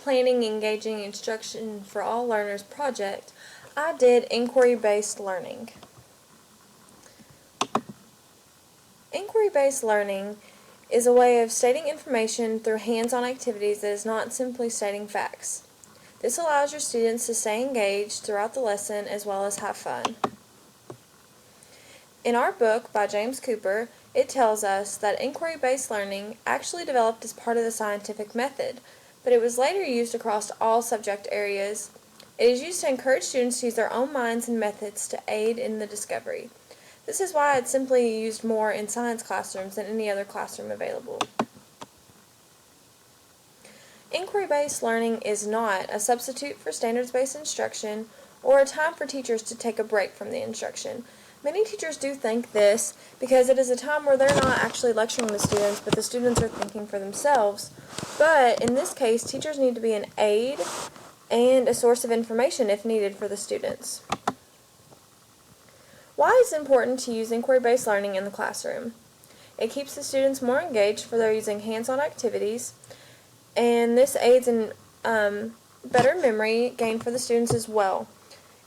planning engaging instruction for all learners project, I did inquiry-based learning. Inquiry-based learning is a way of stating information through hands-on activities that is not simply stating facts. This allows your students to stay engaged throughout the lesson as well as have fun. In our book by James Cooper, it tells us that inquiry-based learning actually developed as part of the scientific method, but it was later used across all subject areas. It is used to encourage students to use their own minds and methods to aid in the discovery. This is why it's simply used more in science classrooms than any other classroom available. Inquiry-based learning is not a substitute for standards-based instruction or a time for teachers to take a break from the instruction. Many teachers do think this because it is a time where they're not actually lecturing the students, but the students are thinking for themselves. But in this case, teachers need to be an aid and a source of information if needed for the students. Why is it important to use inquiry-based learning in the classroom? It keeps the students more engaged for their using hands-on activities, and this aids in better memory gain for the students as well.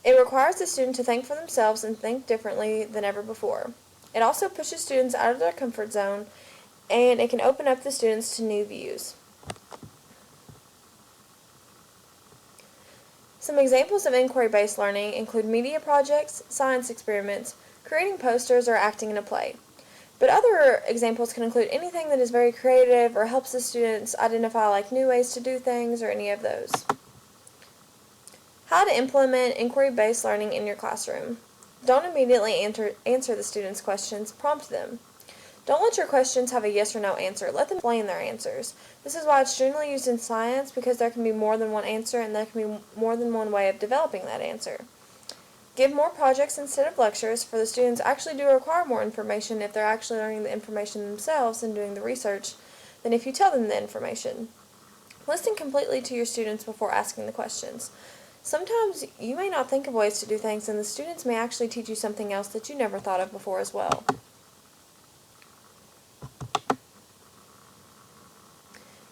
It requires the student to think for themselves and think differently than ever before. It also pushes students out of their comfort zone, and it can open up the students to new views. Some examples of inquiry-based learning include media projects, science experiments, creating posters, or acting in a play. But other examples can include anything that is very creative or helps the students identify new ways to do things or any of those. How to implement inquiry-based learning in your classroom. Don't immediately answer the students' questions, prompt them. Don't let your questions have a yes or no answer. Let them explain their answers. This is why it's generally used in science, because there can be more than one answer and there can be more than one way of developing that answer. Give more projects instead of lectures, for the students actually do require more information if they're actually learning the information themselves and doing the research than if you tell them the information. Listen completely to your students before asking the questions. Sometimes you may not think of ways to do things, and the students may actually teach you something else that you never thought of before as well.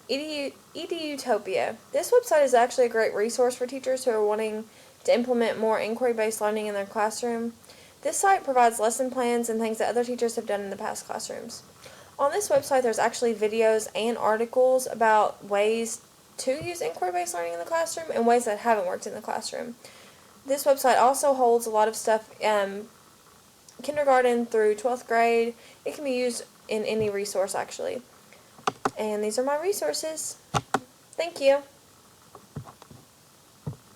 EduTopia. This website is actually a great resource for teachers who are wanting to implement more inquiry-based learning in their classroom. This site provides lesson plans and things that other teachers have done in the past classrooms. On this website, there's actually videos and articles about ways to use inquiry-based learning in the classroom and ways that haven't worked in the classroom. This website also holds a lot of stuff kindergarten through 12th grade. It can be used in any resource actually. And these are my resources. Thank you.